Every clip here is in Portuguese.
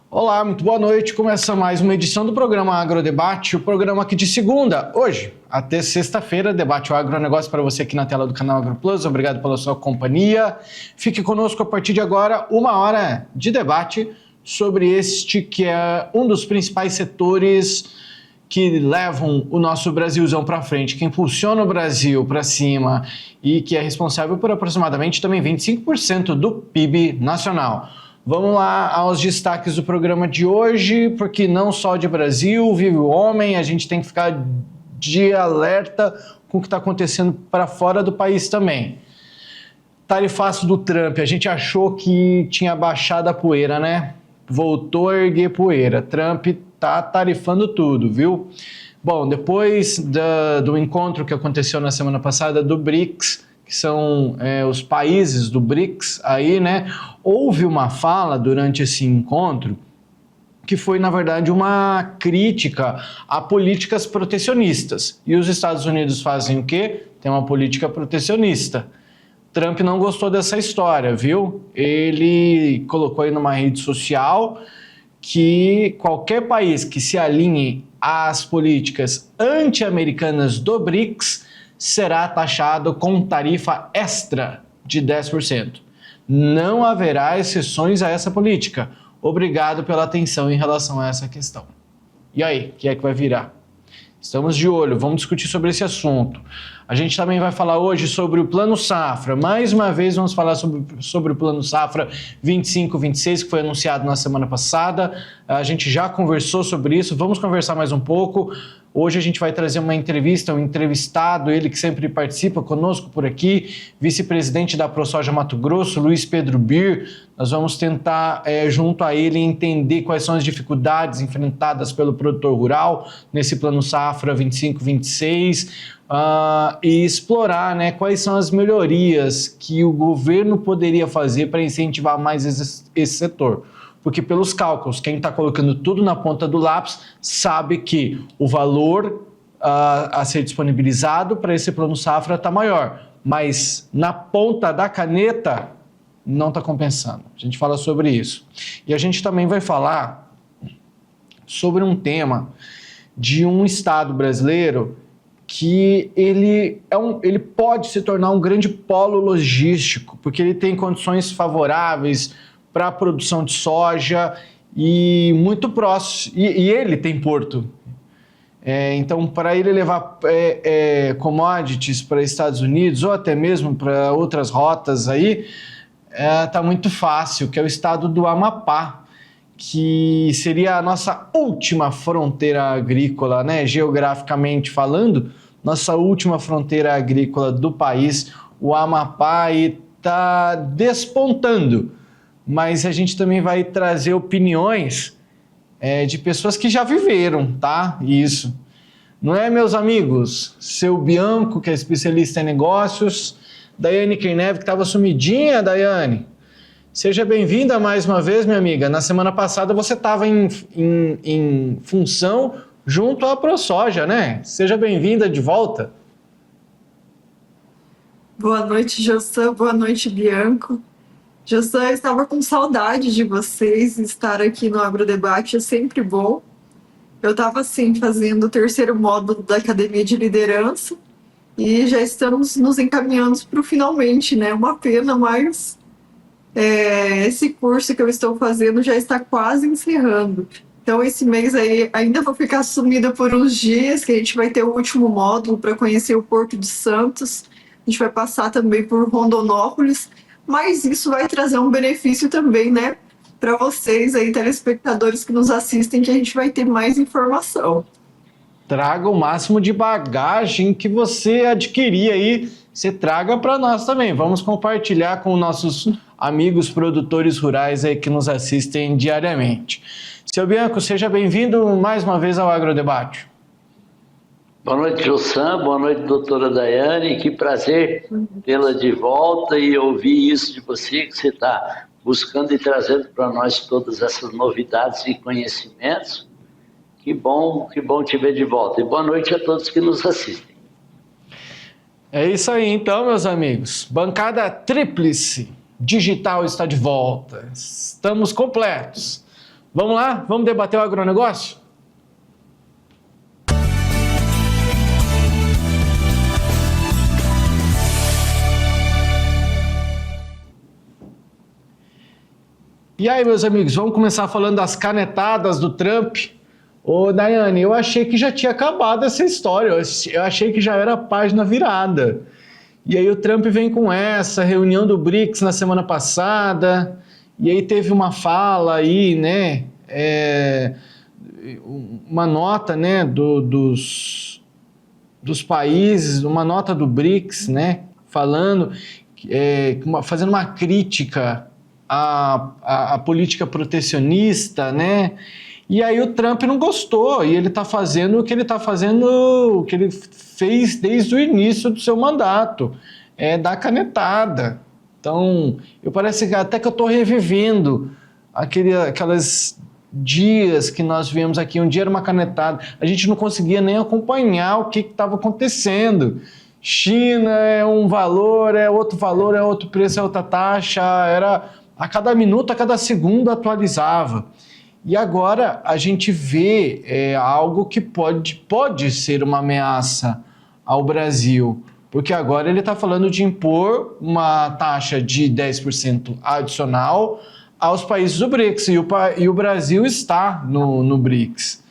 Olá, muito boa noite. Começa mais uma edição do programa Agrodebate, o programa aqui de segunda, hoje, até sexta-feira, debate o agronegócio para você aqui na tela do canal AgroPlus. Obrigado pela sua companhia. Fique conosco a partir de agora, 1 hora de debate sobre este que é um dos principais setores que levam o nosso Brasilzão para frente, que impulsiona o Brasil para cima e que é responsável por aproximadamente também 25% do PIB nacional. Vamos lá aos destaques do programa de hoje, porque não só de Brasil vive o homem, a gente tem que ficar de alerta com o que está acontecendo para fora do país também. Tarifaço do Trump, a gente achou que tinha baixado a poeira, né? Voltou a erguer poeira. Trump tá tarifando tudo, viu? Bom, depois do encontro que aconteceu na semana passada do BRICS, que são os países do BRICS aí, né? Houve uma fala durante esse encontro que foi, na verdade, uma crítica a políticas protecionistas. E os Estados Unidos fazem o quê? Tem uma política protecionista. Trump não gostou dessa história, viu? Ele colocou aí numa rede social que qualquer país que se alinhe às políticas anti-americanas do BRICS será taxado com tarifa extra de 10%. Não haverá exceções a essa política. Obrigado pela atenção em relação a essa questão. E aí, o que é que vai virar? Estamos de olho, vamos discutir sobre esse assunto. A gente também vai falar hoje sobre o Plano Safra. Mais uma vez vamos falar sobre o Plano Safra 25-26, que foi anunciado na semana passada. A gente já conversou sobre isso, vamos conversar mais um pouco. Hoje a gente vai trazer uma entrevista, um entrevistado, ele que sempre participa conosco por aqui, vice-presidente da ProSoja Mato Grosso, Luiz Pedro Bir. Nós vamos tentar, junto a ele, entender quais são as dificuldades enfrentadas pelo produtor rural nesse Plano Safra 25-26 e explorar, né, quais são as melhorias que o governo poderia fazer para incentivar mais esse setor. Porque pelos cálculos, quem está colocando tudo na ponta do lápis sabe que o valor a ser disponibilizado para esse Plano Safra está maior, mas na ponta da caneta não está compensando. A gente fala sobre isso. E a gente também vai falar sobre um tema de um estado brasileiro que ele pode se tornar um grande polo logístico, porque ele tem condições favoráveis para a produção de soja e muito próximo, e ele tem porto. Então, para ele levar commodities para Estados Unidos ou até mesmo para outras rotas aí, tá muito fácil, que é o estado do Amapá, que seria a nossa última fronteira agrícola, né? Geograficamente falando, nossa última fronteira agrícola do país, o Amapá, está despontando. Mas a gente também vai trazer opiniões de pessoas que já viveram, tá? Isso. Não é, meus amigos? Seu Bianco, que é especialista em negócios, Daiane Kerneve, que estava sumidinha, Daiane. Seja bem-vinda mais uma vez, minha amiga. Na semana passada você estava em função junto à ProSoja, né? Seja bem-vinda de volta. Boa noite, Jossan. Boa noite, Bianco. Jossan, eu estava com saudade de vocês, estar aqui no Agrodebate é sempre bom. Eu estava, assim, fazendo o 3º módulo da Academia de Liderança e já estamos nos encaminhando para o finalmente, né? Uma pena, mas esse curso que eu estou fazendo já está quase encerrando. Então, esse mês aí ainda vou ficar sumida por uns dias, que a gente vai ter o último módulo para conhecer o Porto de Santos. A gente vai passar também por Rondonópolis. Mas isso vai trazer um benefício também, né, para vocês aí, telespectadores que nos assistem, que a gente vai ter mais informação. Traga o máximo de bagagem que você adquirir aí, você traga para nós também. Vamos compartilhar com nossos amigos produtores rurais aí que nos assistem diariamente. Seu Bianco, seja bem-vindo mais uma vez ao Agrodebate. Boa noite, Jossan. Boa noite, doutora Daiane. Que prazer tê-la de volta e ouvir isso de você, que você está buscando e trazendo para nós todas essas novidades e conhecimentos. Que bom te ver de volta. E boa noite a todos que nos assistem. É isso aí, então, meus amigos. Bancada Tríplice Digital está de volta. Estamos completos. Vamos lá? Vamos debater o agronegócio? E aí, meus amigos, vamos começar falando das canetadas do Trump. Ô, Daiane, eu achei que já tinha acabado essa história, eu achei que já era a página virada. E aí o Trump vem com essa reunião do BRICS na semana passada, e aí teve uma fala aí, né, uma nota, né, dos países, uma nota do BRICS, né, falando, fazendo uma crítica a política protecionista, né? E aí o Trump não gostou e ele está fazendo o que ele está fazendo, o que ele fez desde o início do seu mandato, dar canetada. Então, parece que até que eu estou revivendo aquelas dias que nós vimos aqui. Um dia era uma canetada, a gente não conseguia nem acompanhar o que estava acontecendo. China é um valor, é outro preço, é outra taxa, era a cada minuto, a cada segundo atualizava. E agora a gente vê algo que pode ser uma ameaça ao Brasil, porque agora ele está falando de impor uma taxa de 10% adicional aos países do BRICS, e o Brasil está no BRICS.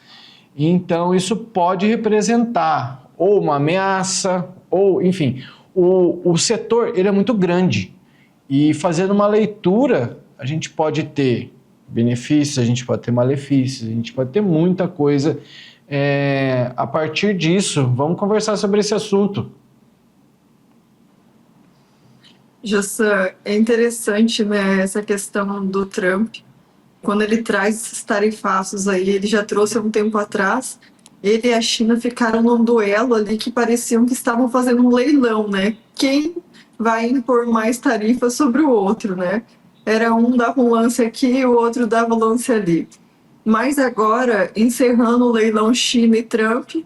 Então isso pode representar ou uma ameaça, ou enfim, o setor ele é muito grande. E fazendo uma leitura, a gente pode ter benefícios, a gente pode ter malefícios, a gente pode ter muita coisa. A partir disso, vamos conversar sobre esse assunto. Jussan, é interessante, né, essa questão do Trump. Quando ele traz esses tarifaços aí, ele já trouxe há um tempo atrás, ele e a China ficaram num duelo ali que pareciam que estavam fazendo um leilão, né? Quem vai impor mais tarifas sobre o outro, né? Era um dava um lance aqui e o outro dava um lance ali. Mas agora, encerrando o leilão China e Trump,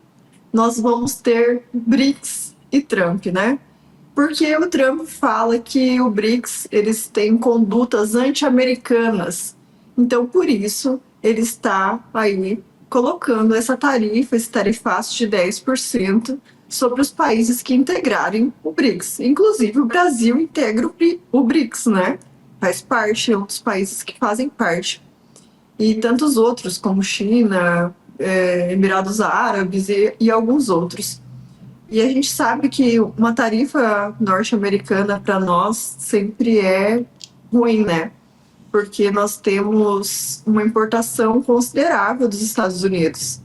nós vamos ter BRICS e Trump, né? Porque o Trump fala que o BRICS, eles têm condutas anti-americanas. Então, por isso, ele está aí colocando essa tarifa, esse tarifaço de 10%, sobre os países que integrarem o BRICS. Inclusive, o Brasil integra o BRICS, né? Faz parte, é um dos países que fazem parte. E tantos outros, como China, Emirados Árabes e alguns outros. E a gente sabe que uma tarifa norte-americana para nós sempre é ruim, né? Porque nós temos uma importação considerável dos Estados Unidos.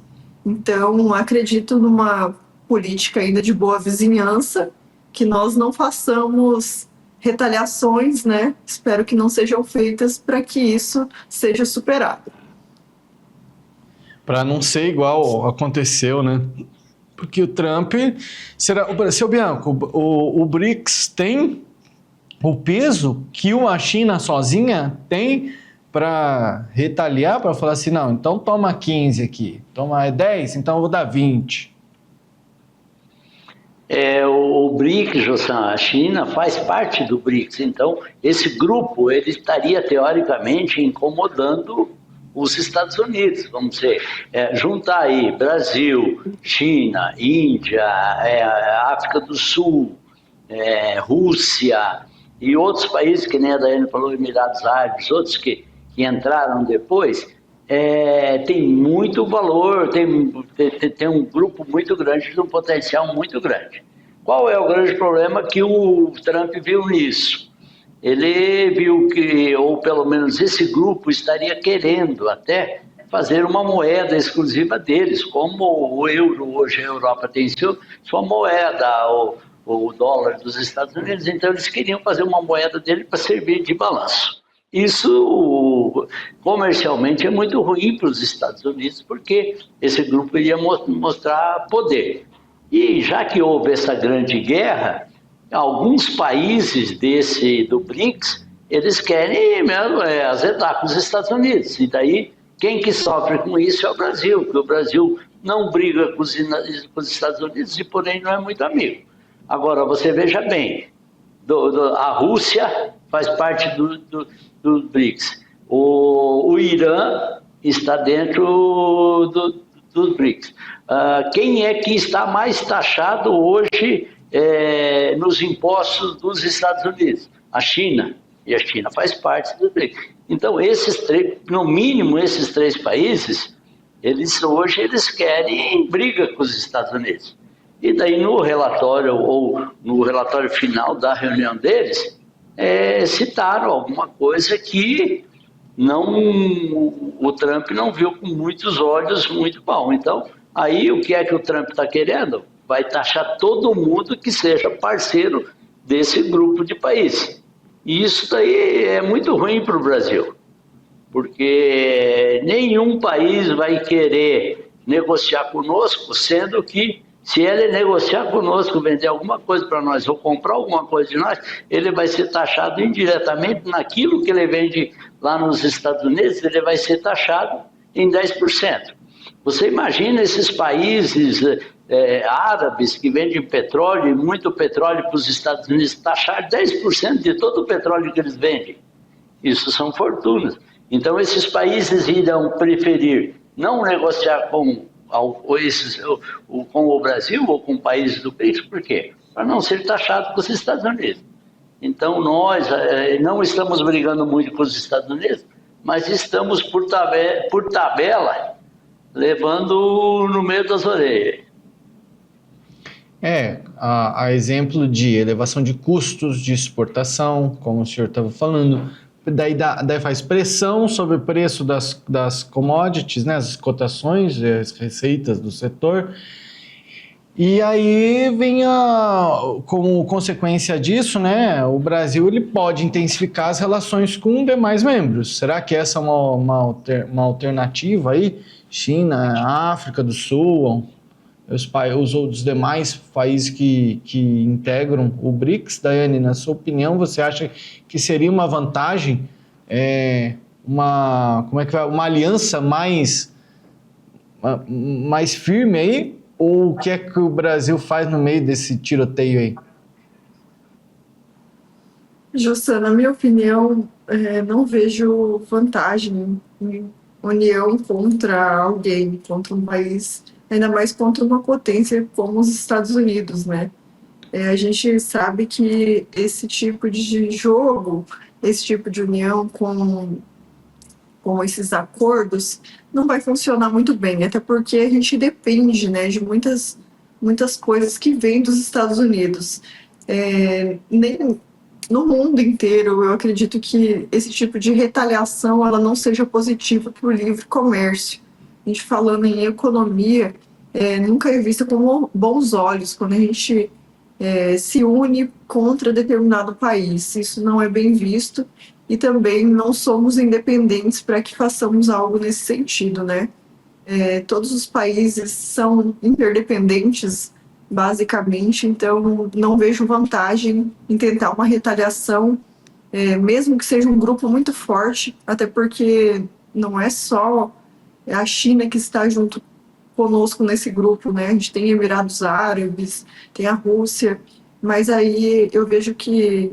Então, acredito numa política ainda de boa vizinhança, que nós não façamos retaliações, né? Espero que não sejam feitas para que isso seja superado. Para não ser igual aconteceu, né? Porque o Trump seu Bianco, o BRICS tem o peso que a China sozinha tem para retaliar, para falar assim, não, então toma 15 aqui, toma 10, então eu vou dar 20. O BRICS, Jussan, a China faz parte do BRICS, então esse grupo ele estaria teoricamente incomodando os Estados Unidos, vamos dizer, juntar aí Brasil, China, Índia, África do Sul, Rússia e outros países, que nem a Daiane falou, Emirados Árabes, outros que entraram depois, tem muito valor, tem um grupo muito grande, um potencial muito grande. Qual é o grande problema que o Trump viu nisso? Ele viu que, ou pelo menos esse grupo estaria querendo até fazer uma moeda exclusiva deles, como o euro, hoje a Europa tem sua moeda, o dólar dos Estados Unidos, então eles queriam fazer uma moeda dele para servir de balanço. Isso comercialmente é muito ruim para os Estados Unidos, porque esse grupo iria mostrar poder. E já que houve essa grande guerra, alguns países do BRICS, eles querem mesmo azedar com os Estados Unidos. E daí, quem que sofre com isso é o Brasil, porque o Brasil não briga com os Estados Unidos e, porém, não é muito amigo. Agora, você veja bem, a Rússia faz parte do BRICS. O Irã está dentro dos BRICS. Quem é que está mais taxado hoje nos impostos dos Estados Unidos? A China. E a China faz parte do BRICS. Então, no mínimo, esses 3 países, hoje eles querem briga com os Estados Unidos. E daí, no relatório, ou no relatório final da reunião deles, citaram alguma coisa que o Trump não viu com muitos olhos muito bom. Então, aí o que é que o Trump está querendo? Vai taxar todo mundo que seja parceiro desse grupo de países. E isso daí é muito ruim para o Brasil, porque nenhum país vai querer negociar conosco, sendo que se ele negociar conosco, vender alguma coisa para nós ou comprar alguma coisa de nós, ele vai ser taxado indiretamente naquilo que ele vende lá nos Estados Unidos, ele vai ser taxado em 10%. Você imagina esses países árabes que vendem petróleo, e muito petróleo para os Estados Unidos, taxar 10% de todo o petróleo que eles vendem. Isso são fortunas. Então, esses países irão preferir não negociar com o Brasil ou com países do BRICS, por quê? Para não ser taxado com os Estados Unidos. Então, nós não estamos brigando muito com os Estados Unidos, mas estamos, por tabela, levando no meio das orelhas. A exemplo de elevação de custos de exportação, como o senhor estava falando, daí faz pressão sobre o preço das commodities, né, as cotações, as receitas do setor, e aí vem como consequência disso, né, o Brasil ele pode intensificar as relações com demais membros. Será que essa é uma alternativa aí? China, África do Sul, os outros demais países que integram o BRICS. Daiane, na sua opinião, você acha que seria uma vantagem, uma aliança mais firme aí? Ou o que é que o Brasil faz no meio desse tiroteio aí? Jussa, na minha opinião, não vejo vantagem em união contra alguém, contra um país, ainda mais contra uma potência como os Estados Unidos, né? A gente sabe que esse tipo de jogo, esse tipo de união com esses acordos, não vai funcionar muito bem, até porque a gente depende, né, de muitas coisas que vêm dos Estados Unidos. Nem no mundo inteiro, eu acredito que esse tipo de retaliação ela não seja positiva para o livre comércio. A gente falando em economia, nunca é vista com bons olhos quando a gente se une contra determinado país. Isso não é bem visto e também não somos independentes para que façamos algo nesse sentido, né? Todos os países são interdependentes, basicamente, então não vejo vantagem em tentar uma retaliação, mesmo que seja um grupo muito forte, até porque não é só a China que está junto conosco nesse grupo, né? A gente tem Emirados Árabes, tem a Rússia, mas aí eu vejo que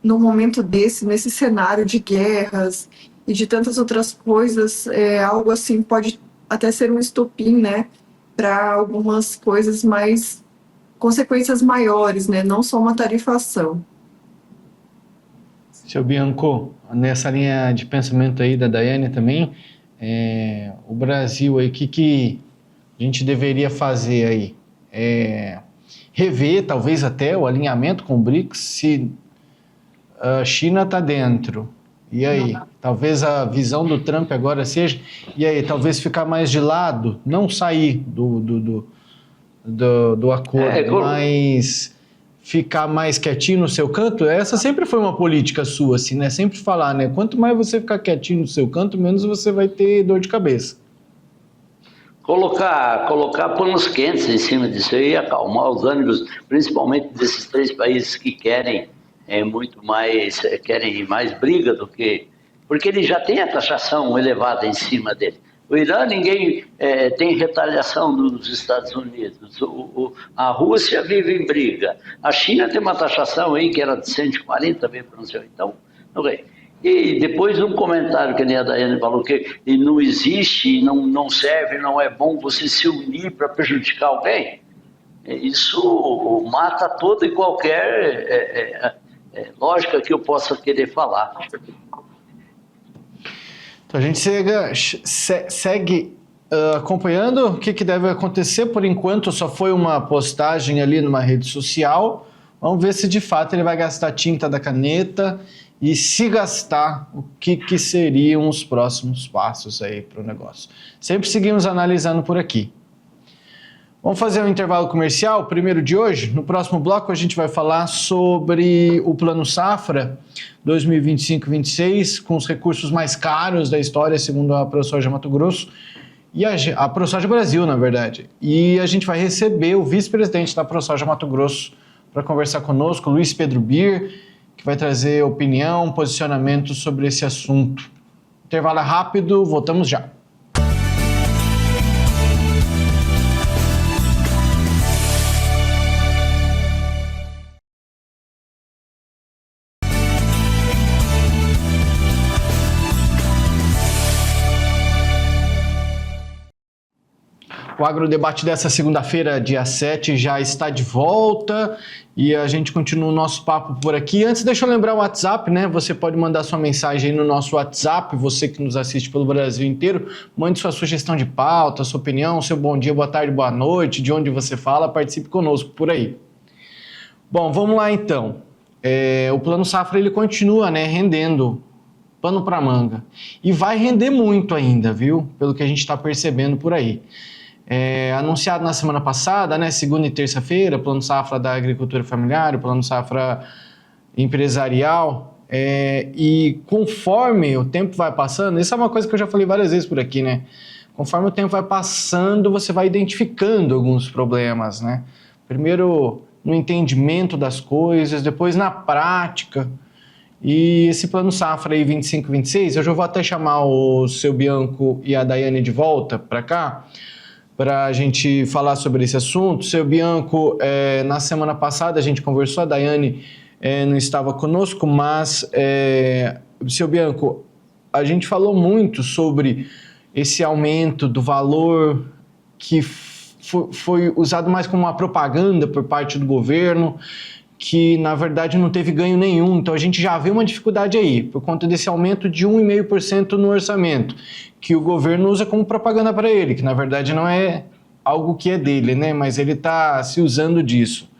no momento nesse cenário de guerras e de tantas outras coisas, algo assim pode até ser um estopim, né? Para algumas coisas mais consequências maiores, né? Não só uma tarifação. Seu Bianco, nessa linha de pensamento aí da Daiane também, o Brasil aí, o que a gente deveria fazer aí? Rever talvez até o alinhamento com o BRICS, se a China está dentro, e aí? Talvez a visão do Trump agora seja, e aí, talvez ficar mais de lado, não sair do acordo, mas ficar mais quietinho no seu canto. Essa sempre foi uma política sua, assim, né? Sempre falar, né? Quanto mais você ficar quietinho no seu canto, menos você vai ter dor de cabeça. Colocar panos quentes em cima disso aí, acalmar os ânimos, principalmente desses 3 países que querem querem mais briga do que... Porque ele já tem a taxação elevada em cima dele. O Irã, ninguém tem retaliação dos Estados Unidos. A Rússia vive em briga. A China tem uma taxação aí que era de 140 vezes para não sei. Então, E depois um comentário que nem a Daiane falou, que não existe, não serve, não é bom você se unir para prejudicar alguém. Isso mata toda e qualquer lógica que eu possa querer falar. Então a gente segue acompanhando o que deve acontecer. Por enquanto só foi uma postagem ali numa rede social. Vamos ver se de fato ele vai gastar tinta da caneta e, se gastar, o que seriam os próximos passos aí para o negócio. Sempre seguimos analisando por aqui. Vamos fazer um intervalo comercial, primeiro de hoje. No próximo bloco a gente vai falar sobre o Plano Safra 2025-26, com os recursos mais caros da história, segundo a ProSoja Mato Grosso, e a ProSoja Brasil, na verdade. E a gente vai receber o vice-presidente da ProSoja Mato Grosso para conversar conosco, Luiz Pedro Bir, que vai trazer opinião, posicionamento sobre esse assunto. Intervalo rápido, voltamos já. O Agrodebate dessa segunda-feira, dia 7, já está de volta e a gente continua o nosso papo por aqui. Antes, deixa eu lembrar o WhatsApp, né? Você pode mandar sua mensagem aí no nosso WhatsApp, você que nos assiste pelo Brasil inteiro, mande sua sugestão de pauta, sua opinião, seu bom dia, boa tarde, boa noite, de onde você fala, participe conosco por aí. Bom, vamos lá então. O Plano Safra, ele continua, né, rendendo pano para manga e vai render muito ainda, viu? Pelo que a gente está percebendo por aí. Anunciado na semana passada, né, segunda e terça-feira, Plano Safra da Agricultura Familiar, o Plano Safra Empresarial, e conforme o tempo vai passando, isso é uma coisa que eu já falei várias vezes por aqui, né? Conforme o tempo vai passando, você vai identificando alguns problemas, né? Primeiro no entendimento das coisas, depois na prática. E esse Plano Safra aí 25-26, eu já vou até chamar o seu Bianco e a Daiane de volta para cá, para a gente falar sobre esse assunto. Seu Bianco, na semana passada a gente conversou, a Daiane não estava conosco, mas, seu Bianco, a gente falou muito sobre esse aumento do valor que foi usado mais como uma propaganda por parte do governo, que na verdade não teve ganho nenhum. Então a gente já vê uma dificuldade aí, por conta desse aumento de 1,5% no orçamento, que o governo usa como propaganda para ele, que na verdade não é algo que é dele, né? Mas ele está se usando disso.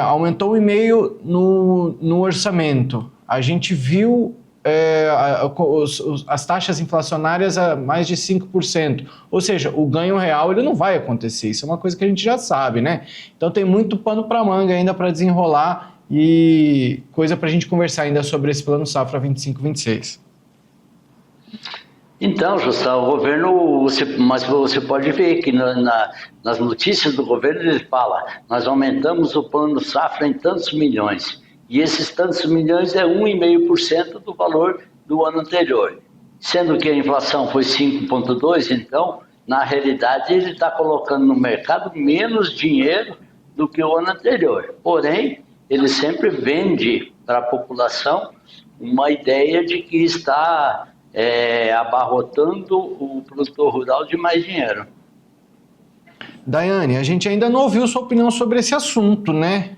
Aumentou 1,5% no orçamento. A gente viu as taxas inflacionárias a mais de 5%. Ou seja, o ganho real ele não vai acontecer. Isso é uma coisa que a gente já sabe, né? Então tem muito pano para manga ainda para desenrolar e coisa para a gente conversar ainda sobre esse Plano Safra 25-26. Então, Justa, o governo, mas você pode ver que nas notícias do governo ele fala, nós aumentamos o Plano Safra em tantos milhões. E esses tantos milhões é 1,5% do valor do ano anterior. Sendo que a inflação foi 5,2%, então, na realidade, ele está colocando no mercado menos dinheiro do que o ano anterior. Porém, ele sempre vende para a população uma ideia de que está abarrotando o produtor rural de mais dinheiro. Daiane, a gente ainda não ouviu sua opinião sobre esse assunto, né?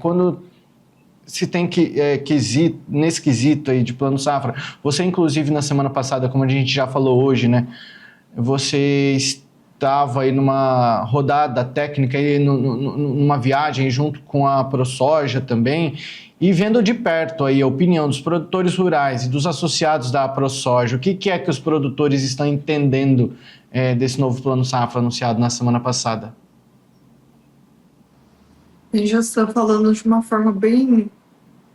Quando se tem nesse quesito aí de Plano Safra, você inclusive na semana passada, como a gente já falou hoje, né? Você estava aí numa rodada técnica, aí, numa viagem junto com a ProSoja também, e vendo de perto aí a opinião dos produtores rurais e dos associados da ProSoja, o que é que os produtores estão entendendo desse novo Plano Safra anunciado na semana passada? A gente já está falando de uma forma bem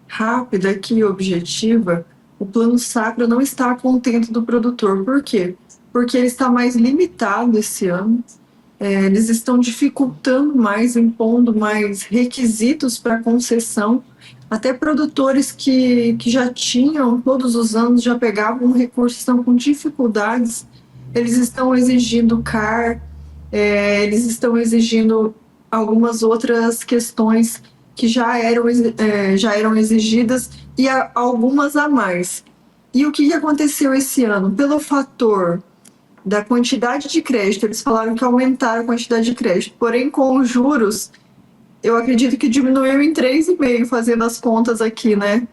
rápida aqui e objetiva. O Plano Safra não está contente do produtor. Por quê? Porque ele está mais limitado esse ano. Eles estão dificultando mais, impondo mais requisitos para concessão. Até produtores que já tinham, todos os anos, já pegavam um recurso, estão com dificuldades. Eles estão exigindo CAR, eles estão exigindo algumas outras questões que já eram exigidas e algumas a mais. E o que aconteceu esse ano? Pelo fator da quantidade de crédito, eles falaram que aumentaram a quantidade de crédito, porém com os juros, eu acredito que diminuiu em 3,5, fazendo as contas aqui, né,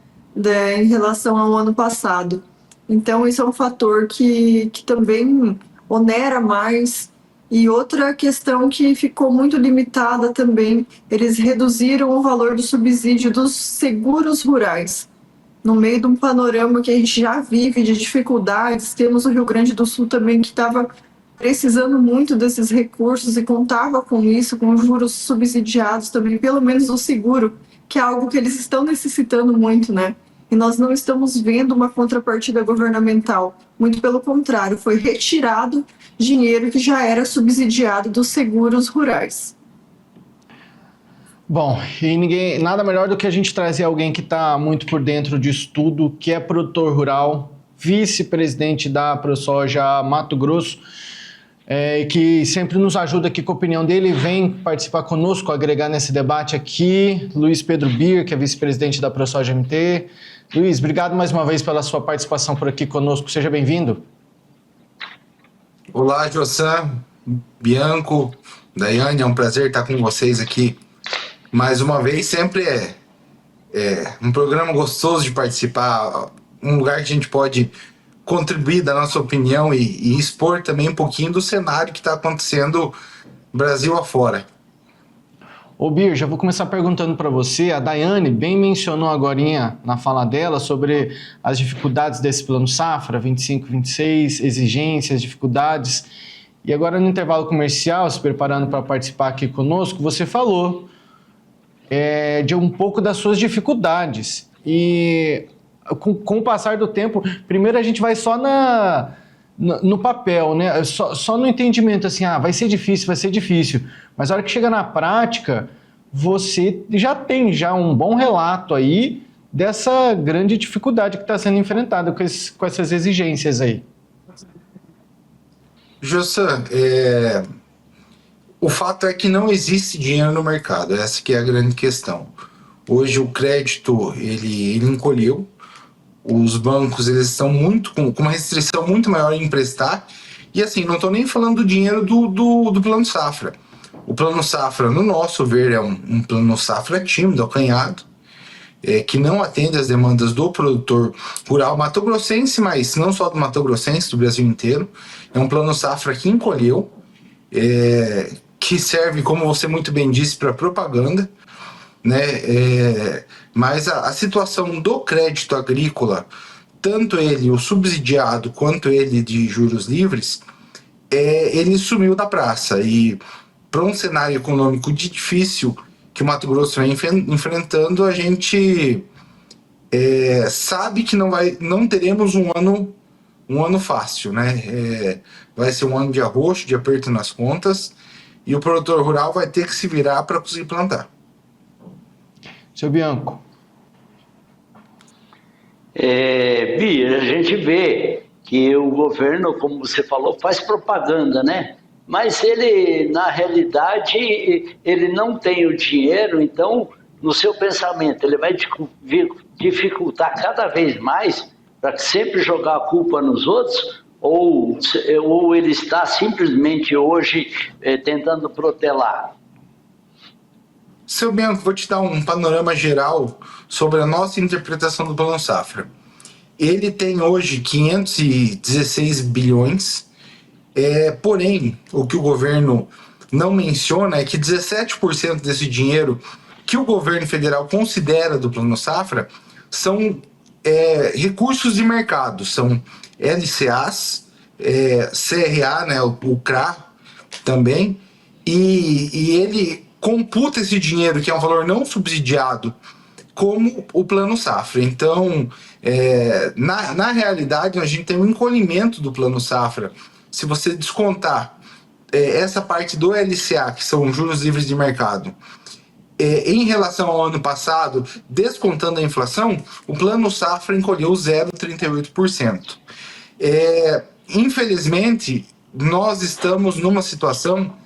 em relação ao ano passado. Então, isso é um fator que também onera mais. E outra questão que ficou muito limitada também, eles reduziram o valor do subsídio dos seguros rurais. No meio de um panorama que a gente já vive de dificuldades, temos o Rio Grande do Sul também que estava precisando muito desses recursos e contava com isso, com juros subsidiados também, pelo menos o seguro, que é algo que eles estão necessitando muito, né? E nós não estamos vendo uma contrapartida governamental. Muito pelo contrário, foi retirado dinheiro que já era subsidiado dos seguros rurais. Bom, e nada melhor do que a gente trazer alguém que está muito por dentro disso tudo, que é produtor rural, vice-presidente da ProSoja Mato Grosso, que sempre nos ajuda aqui com a opinião dele, vem participar conosco, agregar nesse debate aqui, Luiz Pedro Bier, que é vice-presidente da ProSoja MT. Luiz, obrigado mais uma vez pela sua participação por aqui conosco, seja bem-vindo. Olá, Jossan, Bianco, Daiane, é um prazer estar com vocês aqui mais uma vez. Sempre é um programa gostoso de participar, um lugar que a gente pode contribuir da nossa opinião e expor também um pouquinho do cenário que está acontecendo Brasil afora. Ô Bir, já vou começar perguntando para você. A Daiane bem mencionou agorinha na fala dela sobre as dificuldades desse plano safra, 25, 26, exigências, dificuldades. E agora no intervalo comercial, se preparando para participar aqui conosco, você falou de um pouco das suas dificuldades. E com o passar do tempo, primeiro a gente vai só no papel, né? Só no entendimento, assim, vai ser difícil. Mas a hora que chega na prática, você já tem um bom relato aí dessa grande dificuldade que está sendo enfrentada com essas exigências aí. Jossan, o fato é que não existe dinheiro no mercado, essa que é a grande questão. Hoje o crédito, ele encolheu, os bancos eles estão com uma restrição muito maior em emprestar, e assim, não estou nem falando do dinheiro do Plano Safra. O Plano Safra, no nosso ver, é um Plano Safra tímido, acanhado, que não atende às demandas do produtor rural mato-grossense, mas não só do mato-grossense, do Brasil inteiro. É um Plano Safra que encolheu, que serve, como você muito bem disse, para propaganda, né? Mas a situação do crédito agrícola, tanto ele o subsidiado quanto ele de juros livres, ele sumiu da praça. E para um cenário econômico difícil que o Mato Grosso vem enfrentando, a gente sabe que não teremos um ano fácil, né? Vai ser um ano de arroxo, de aperto nas contas, e o produtor rural vai ter que se virar para conseguir plantar. Seu Bianco. Bia, a gente vê que o governo, como você falou, faz propaganda, né? Mas ele, na realidade, ele não tem o dinheiro, então, no seu pensamento, ele vai dificultar cada vez mais para sempre jogar a culpa nos outros, ou ele está simplesmente hoje tentando protelar? Seu Bianco, vou te dar um panorama geral sobre a nossa interpretação do Plano Safra. Ele tem hoje 516 bilhões, porém, o que o governo não menciona é que 17% desse dinheiro que o governo federal considera do Plano Safra são recursos de mercado, são LCAs, CRA, né, o CRA também, e ele computa esse dinheiro, que é um valor não subsidiado, como o Plano Safra. Então, na realidade, a gente tem um encolhimento do Plano Safra. Se você descontar essa parte do LCA, que são juros livres de mercado, em relação ao ano passado, descontando a inflação, o Plano Safra encolheu 0,38%. Infelizmente, nós estamos numa situação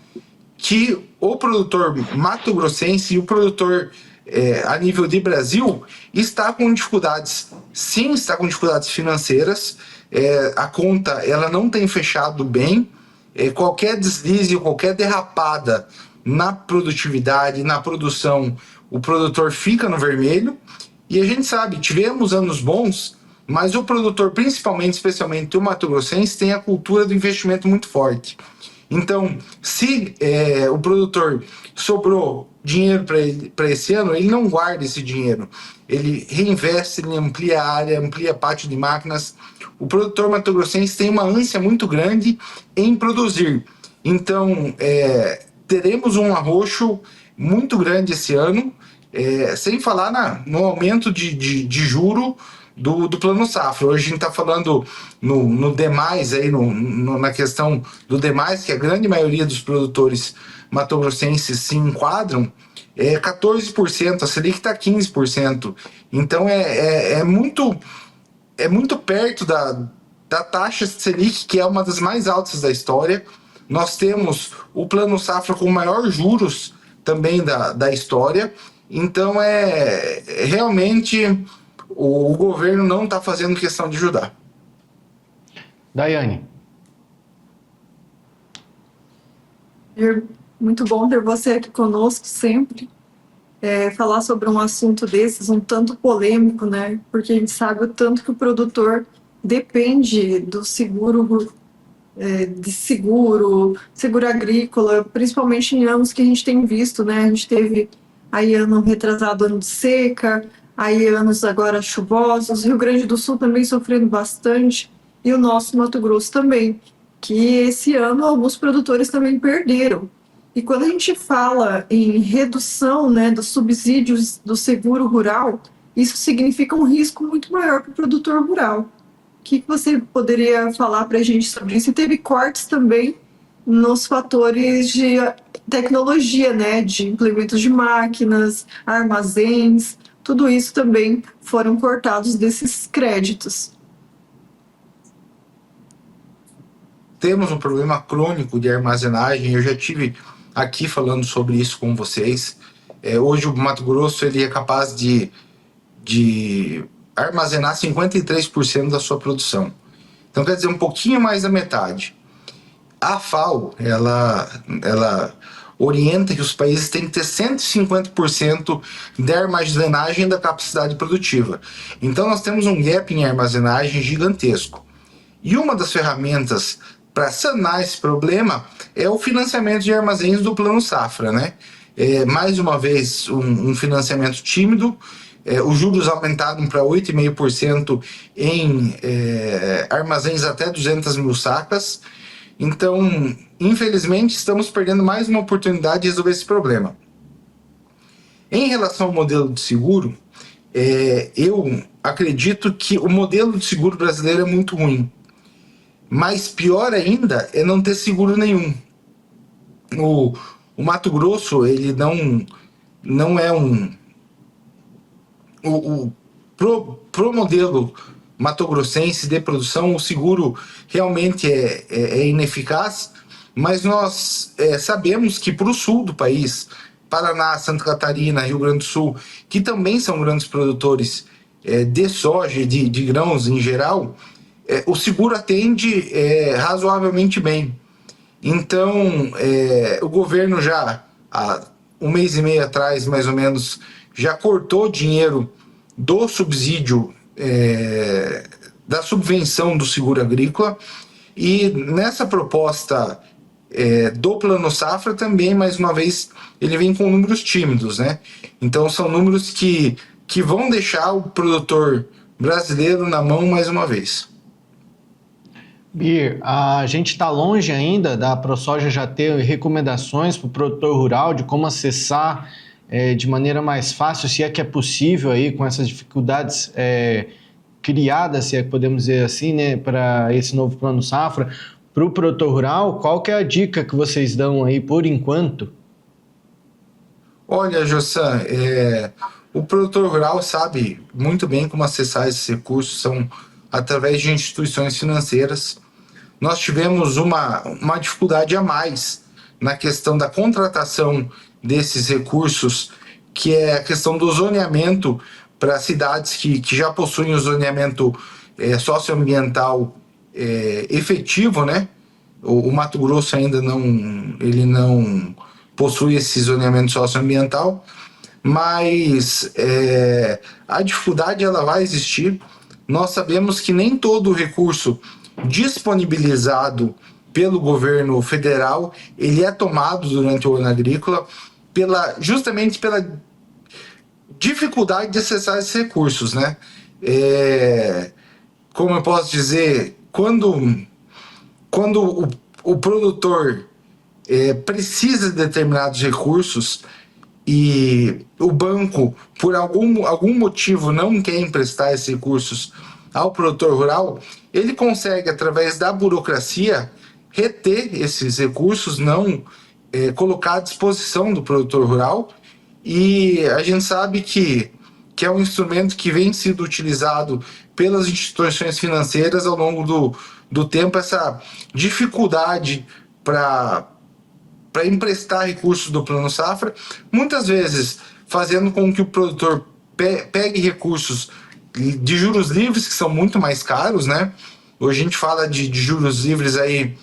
que o produtor mato-grossense e o produtor a nível de Brasil, está com dificuldades. Sim, está com dificuldades financeiras. A conta ela não tem fechado bem. Qualquer deslize, qualquer derrapada na produtividade, na produção, o produtor fica no vermelho. E a gente sabe, tivemos anos bons, mas o produtor, principalmente, especialmente o Mato Grossense, tem a cultura do investimento muito forte. Então, se o produtor sobrou dinheiro para esse ano, ele não guarda esse dinheiro. Ele reinveste, ele amplia a área, amplia pátio de máquinas. O produtor mato-grossense tem uma ânsia muito grande em produzir. Então, teremos um arroxo muito grande esse ano, sem falar no aumento de juro do Plano Safra. Hoje a gente está falando no demais, aí na questão do demais, que a grande maioria dos produtores mato-grossenses se enquadram, 14%, a Selic está 15%. Então é muito perto da taxa Selic, que é uma das mais altas da história. Nós temos o Plano Safra com maior juros também da história. Então realmente o governo não está fazendo questão de ajudar. Daiane. Muito bom ter você aqui conosco sempre. Falar sobre um assunto desses, um tanto polêmico, né? Porque a gente sabe o tanto que o produtor depende do seguro, seguro agrícola, principalmente em anos que a gente tem visto, né? A gente teve aí ano retrasado, ano de seca, aí anos agora chuvosos, Rio Grande do Sul também sofrendo bastante, e o nosso Mato Grosso também, que esse ano alguns produtores também perderam. E quando a gente fala em redução, né, dos subsídios do seguro rural, isso significa um risco muito maior para o produtor rural. O que você poderia falar para a gente sobre isso? E teve cortes também nos fatores de tecnologia, né, de implementos de máquinas, armazéns, tudo isso também foram cortados desses créditos. Temos um problema crônico de armazenagem. Eu já tive aqui falando sobre isso com vocês. Hoje o Mato Grosso ele é capaz de armazenar 53% da sua produção. Então quer dizer, um pouquinho mais da metade. A FAO, ela orienta que os países têm que ter 150% de armazenagem da capacidade produtiva. Então nós temos um gap em armazenagem gigantesco. E uma das ferramentas para sanar esse problema é o financiamento de armazéns do Plano Safra, né? Mais uma vez, um financiamento tímido. Os juros aumentaram para 8,5% em armazéns até 200 mil sacas. Então, infelizmente, estamos perdendo mais uma oportunidade de resolver esse problema. Em relação ao modelo de seguro, eu acredito que o modelo de seguro brasileiro é muito ruim. Mas pior ainda é não ter seguro nenhum. O Mato Grosso, ele não é pro modelo mato-grossense de produção, o seguro realmente é ineficaz, mas nós sabemos que para o sul do país, Paraná, Santa Catarina, Rio Grande do Sul, que também são grandes produtores de soja e de grãos em geral, o seguro atende razoavelmente bem. Então, o governo já, há um mês e meio atrás, mais ou menos, já cortou dinheiro do subsídio, da subvenção do seguro agrícola, e nessa proposta do Plano Safra também, mais uma vez, ele vem com números tímidos, né? Então, são números que vão deixar o produtor brasileiro na mão mais uma vez. Bir, a gente está longe ainda da ProSoja já ter recomendações para o produtor rural de como acessar de maneira mais fácil, se é que é possível aí com essas dificuldades criadas, se é que podemos dizer assim, né, para esse novo Plano Safra, para o produtor rural. Qual que é a dica que vocês dão aí por enquanto? Olha, Jossan, o produtor rural sabe muito bem como acessar esses recursos, são através de instituições financeiras. Nós tivemos uma dificuldade a mais na questão da contratação desses recursos que é a questão do zoneamento para cidades que já possuem o zoneamento socioambiental efetivo, né? O Mato Grosso ainda não possui esse zoneamento socioambiental, mas a dificuldade ela vai existir. Nós sabemos que nem todo o recurso disponibilizado pelo governo federal ele é tomado durante o ano agrícola justamente pela dificuldade de acessar esses recursos, né? Como eu posso dizer, quando o produtor precisa de determinados recursos e o banco, por algum motivo, não quer emprestar esses recursos ao produtor rural, ele consegue, através da burocracia, reter esses recursos, não colocar à disposição do produtor rural. E a gente sabe que é um instrumento que vem sendo utilizado pelas instituições financeiras ao longo do tempo, essa dificuldade para emprestar recursos do Plano Safra, muitas vezes fazendo com que o produtor pegue recursos de juros livres, que são muito mais caros, né? Hoje a gente fala de juros livres aí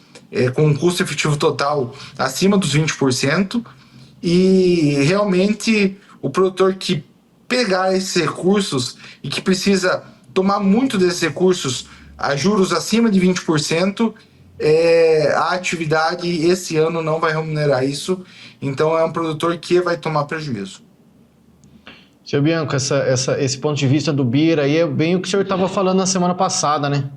com um custo efetivo total acima dos 20%, e realmente o produtor que pegar esses recursos e que precisa tomar muito desses recursos a juros acima de 20%, a atividade esse ano não vai remunerar isso, então é um produtor que vai tomar prejuízo. Seu Bianco, esse ponto de vista do Bira aí é bem o que o senhor estava falando na semana passada, né?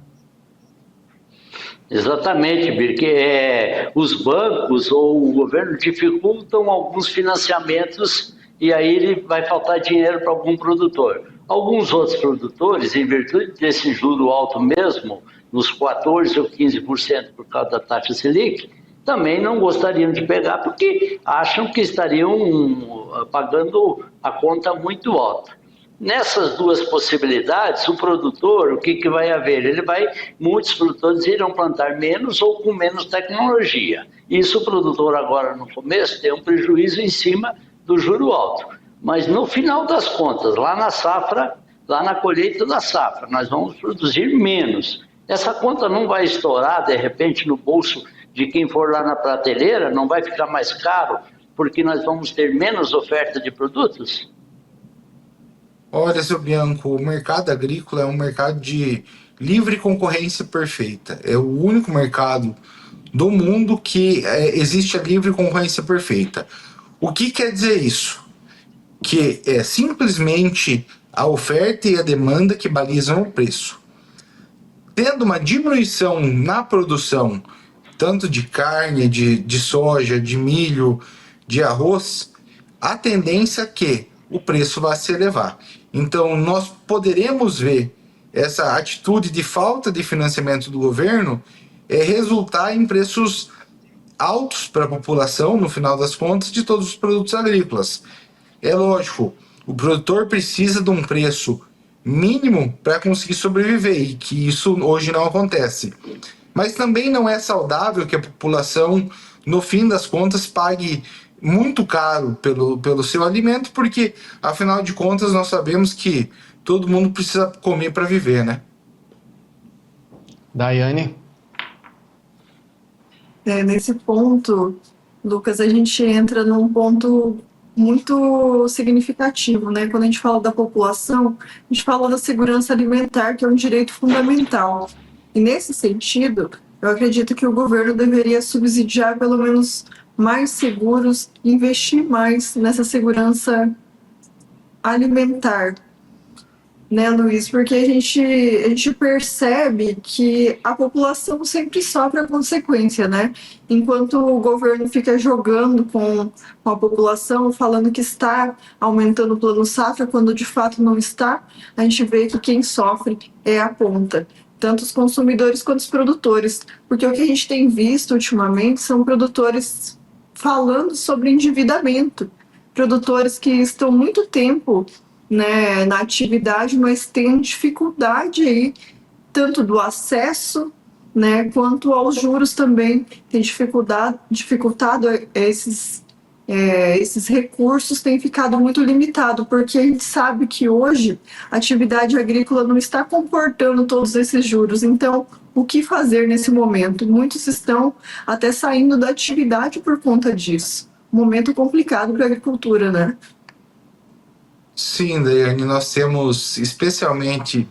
Exatamente, porque os bancos ou o governo dificultam alguns financiamentos e aí ele vai faltar dinheiro para algum produtor. Alguns outros produtores, em virtude desse juro alto mesmo, nos 14% ou 15% por causa da taxa Selic, também não gostariam de pegar porque acham que estariam pagando a conta muito alta. Nessas duas possibilidades, o produtor, o que vai haver? Muitos produtores irão plantar menos ou com menos tecnologia. Isso o produtor agora no começo tem um prejuízo em cima do juro alto. Mas no final das contas, lá na safra, lá na colheita da safra, nós vamos produzir menos. Essa conta não vai estourar, de repente, no bolso de quem for lá na prateleira, não vai ficar mais caro, porque nós vamos ter menos oferta de produtos? Olha, seu Bianco, o mercado agrícola é um mercado de livre concorrência perfeita. É o único mercado do mundo que existe a livre concorrência perfeita. O que quer dizer isso? Que é simplesmente a oferta e a demanda que balizam o preço. Tendo uma diminuição na produção, tanto de carne, de soja, de milho, de arroz, a tendência é que o preço vai se elevar. Então, nós poderemos ver essa atitude de falta de financiamento do governo resultar em preços altos para a população, no final das contas, de todos os produtos agrícolas. É lógico, o produtor precisa de um preço mínimo para conseguir sobreviver, e que isso hoje não acontece. Mas também não é saudável que a população, no fim das contas, pague muito caro pelo seu alimento, porque, afinal de contas, nós sabemos que todo mundo precisa comer para viver, né? Daiane? Nesse ponto, Lucas, a gente entra num ponto muito significativo, né? Quando a gente fala da população, a gente fala da segurança alimentar, que é um direito fundamental. E nesse sentido, eu acredito que o governo deveria subsidiar pelo menos mais seguros, investir mais nessa segurança alimentar, né, Luiz? Porque a gente percebe que a população sempre sofre a consequência, né? Enquanto o governo fica jogando com a população, falando que está aumentando o Plano Safra, quando de fato não está, a gente vê que quem sofre é a ponta, tanto os consumidores quanto os produtores. Porque o que a gente tem visto ultimamente são produtores falando sobre endividamento, produtores que estão muito tempo, né, na atividade, mas têm dificuldade aí, tanto do acesso, né, quanto aos juros também, tem dificultado esses esses recursos têm ficado muito limitados, porque a gente sabe que hoje a atividade agrícola não está comportando todos esses juros. Então, o que fazer nesse momento? Muitos estão até saindo da atividade por conta disso. Momento complicado para a agricultura, né? Sim, Daiane, nós temos, especialmente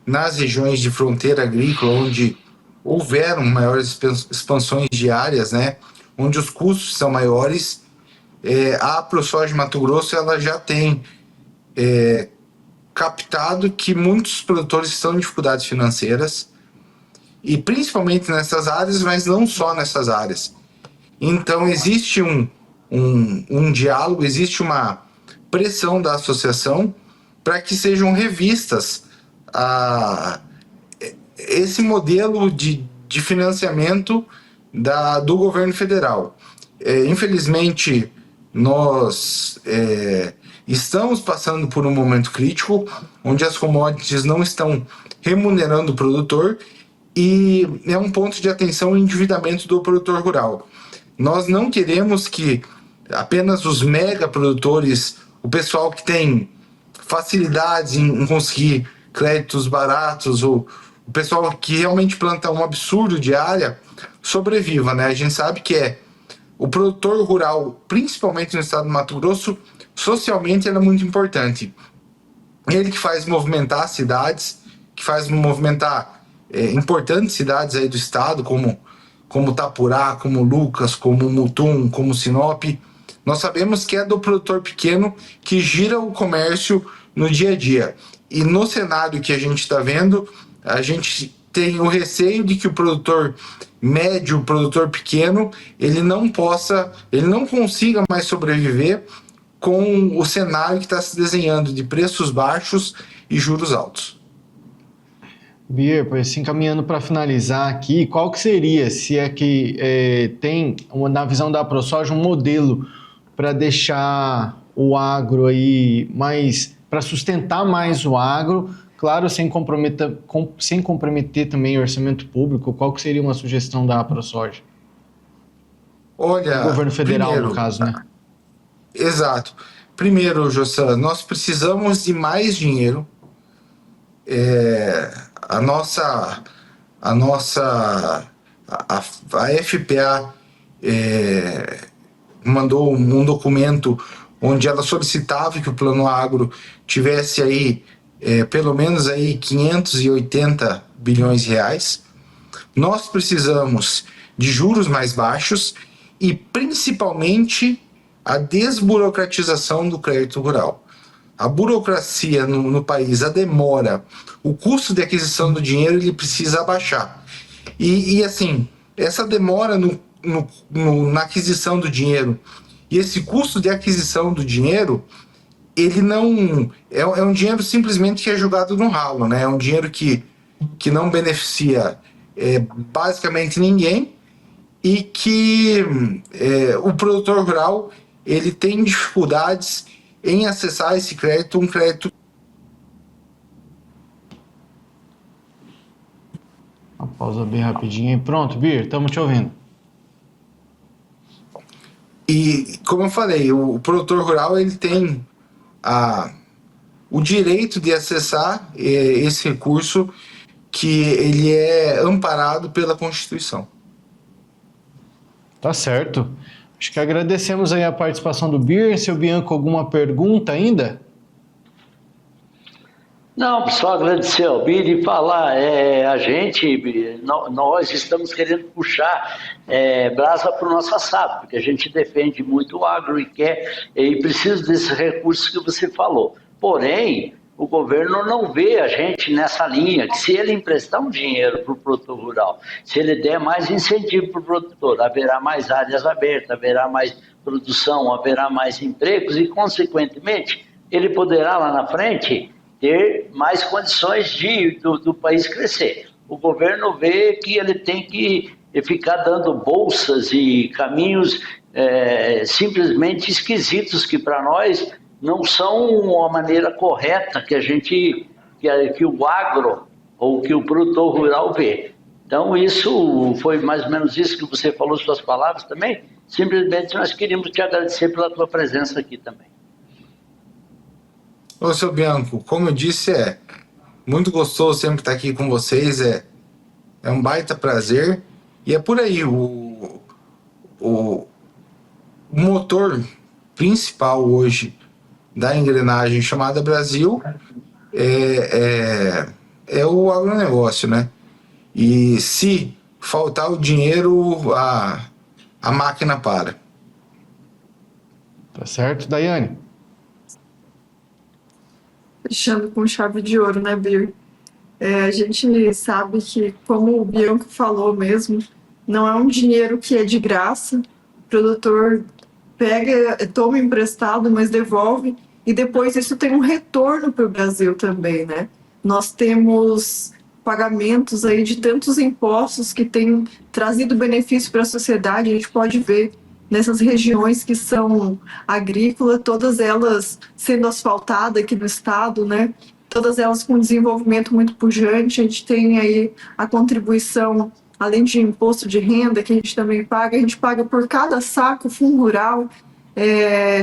nas regiões de fronteira agrícola, onde houveram maiores expansões de áreas, né, onde os custos são maiores, a ProSoja Mato Grosso ela já tem captado que muitos produtores estão em dificuldades financeiras, e principalmente nessas áreas, mas não só nessas áreas. Então, existe um diálogo, existe uma pressão da associação para que sejam revistas esse modelo de financiamento do governo federal. Infelizmente, nós estamos passando por um momento crítico, onde as commodities não estão remunerando o produtor, e é um ponto de atenção o endividamento do produtor rural. Nós não queremos que apenas os mega produtores, o pessoal que tem facilidades em conseguir créditos baratos, o pessoal que realmente planta um absurdo de área, sobreviva, né? A gente sabe que o produtor rural, principalmente no estado do Mato Grosso, socialmente ele é muito importante. Ele que faz movimentar cidades, que faz movimentar importantes cidades aí do estado, como Tapurá, como Lucas, como Mutum, como Sinop. Nós sabemos que é do produtor pequeno que gira o comércio no dia a dia. E no cenário que a gente está vendo, a gente tem o receio de que o produtor médio, o produtor pequeno, ele não consiga mais sobreviver com o cenário que está se desenhando de preços baixos e juros altos. Bier, assim, caminhando para finalizar aqui, qual que seria, se é que tem, na visão da ProSoja, um modelo para deixar o agro aí mais, para sustentar mais o agro, claro, sem comprometer também o orçamento público? Qual que seria uma sugestão da ProSoja? Olha, o governo federal, primeiro, no caso, né? Exato. Primeiro, Jossan, nós precisamos de mais dinheiro. A FPA mandou um documento onde ela solicitava que o Plano Agro tivesse aí pelo menos aí 580 bilhões de reais. Nós precisamos de juros mais baixos e principalmente a desburocratização do crédito rural. A burocracia no país, a demora, o custo de aquisição do dinheiro, ele precisa abaixar. E assim, essa demora na aquisição do dinheiro e esse custo de aquisição do dinheiro, ele não... É um dinheiro simplesmente que é jogado no ralo, né? É um dinheiro que não beneficia basicamente ninguém e que o produtor rural, ele tem dificuldades em acessar esse crédito, um crédito... Uma pausa bem rapidinho. Pronto, Bir, estamos te ouvindo. E, como eu falei, o produtor rural ele tem o direito de acessar esse recurso que ele é amparado pela Constituição. Tá certo. Acho que agradecemos aí a participação do Bir. Seu Bianco, alguma pergunta ainda? Não, só agradecer ao Bir e falar, nós estamos querendo puxar brasa para o nosso assado, porque a gente defende muito o agro e precisa desses recursos que você falou. Porém, o governo não vê a gente nessa linha, que se ele emprestar um dinheiro para o produtor rural, se ele der mais incentivo para o produtor, haverá mais áreas abertas, haverá mais produção, haverá mais empregos e, consequentemente, ele poderá lá na frente ter mais condições do país crescer. O governo vê que ele tem que ficar dando bolsas e caminhos simplesmente esquisitos que para nós não são a maneira correta que o agro ou que o produtor rural vê. Então, isso foi mais ou menos isso que você falou, suas palavras também. Simplesmente nós queríamos te agradecer pela tua presença aqui também. Ô, seu Bianco, como eu disse, é muito gostoso sempre estar aqui com vocês, é um baita prazer, e é por aí, o motor principal hoje da engrenagem chamada Brasil é o agronegócio, né? E se faltar o dinheiro, a máquina para. Tá certo, Daiane? Fechando com chave de ouro, né, Bir? A gente sabe que, como o Bianco falou mesmo, não é um dinheiro que é de graça. O produtor pega, toma emprestado, mas devolve, e depois isso tem um retorno para o Brasil também, né? Nós temos pagamentos aí de tantos impostos que têm trazido benefício para a sociedade. A gente pode ver nessas regiões que são agrícolas, todas elas sendo asfaltadas aqui no estado, né? Todas elas com desenvolvimento muito pujante. A gente tem aí a contribuição, além de imposto de renda, que a gente também paga, a gente paga por cada saco Fundo Rural,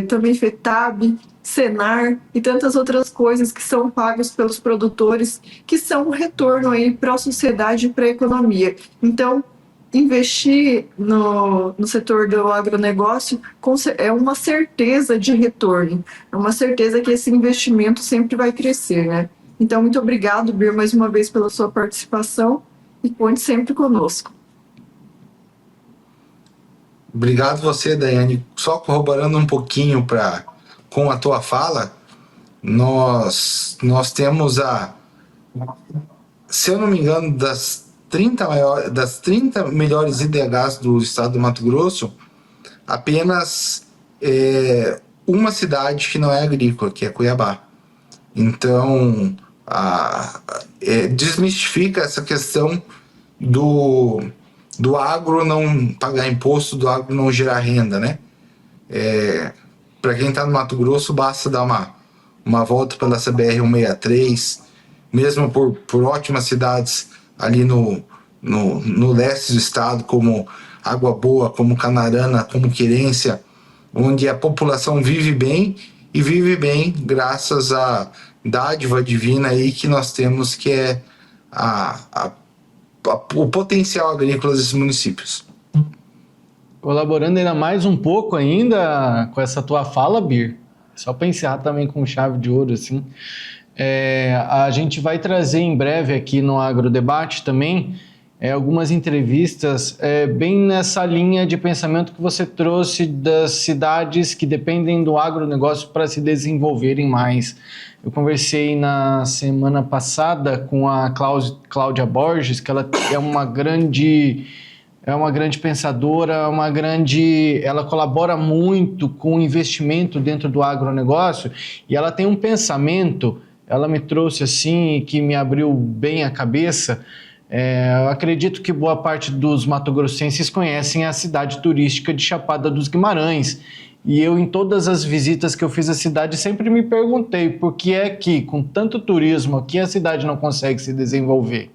também FETAB, Senar e tantas outras coisas que são pagas pelos produtores, que são um retorno aí para a sociedade e para a economia. Então, investir no setor do agronegócio é uma certeza de retorno, é uma certeza que esse investimento sempre vai crescer, né? Então, muito obrigado, Bir, mais uma vez pela sua participação, e conte sempre conosco. Obrigado você, Daiane. Só corroborando um pouquinho com a tua fala, nós temos se eu não me engano, das 30 melhores IDHs do estado do Mato Grosso, apenas uma cidade que não é agrícola, que é Cuiabá. Então, desmistifica essa questão do agro não pagar imposto, do agro não gerar renda, né? Para quem está no Mato Grosso, basta dar uma volta pela CBR-163, mesmo por ótimas cidades ali no leste do estado, como Água Boa, como Canarana, como Querência, onde a população vive bem, e vive bem graças à dádiva divina aí que nós temos, que é o potencial agrícola desses municípios. Colaborando ainda mais um pouco ainda com essa tua fala, Bir, só para encerrar também com chave de ouro, assim, a gente vai trazer em breve aqui no Agrodebate também algumas entrevistas bem nessa linha de pensamento que você trouxe das cidades que dependem do agronegócio para se desenvolverem mais. Eu conversei na semana passada com a Cláudia Borges, que ela é uma grande pensadora, ela colabora muito com o investimento dentro do agronegócio, e ela tem um pensamento, ela me trouxe assim, que me abriu bem a cabeça. Eu acredito que boa parte dos mato-grossenses conhecem a cidade turística de Chapada dos Guimarães, e eu, em todas as visitas que eu fiz à cidade, sempre me perguntei por que é que, com tanto turismo aqui, a cidade não consegue se desenvolver.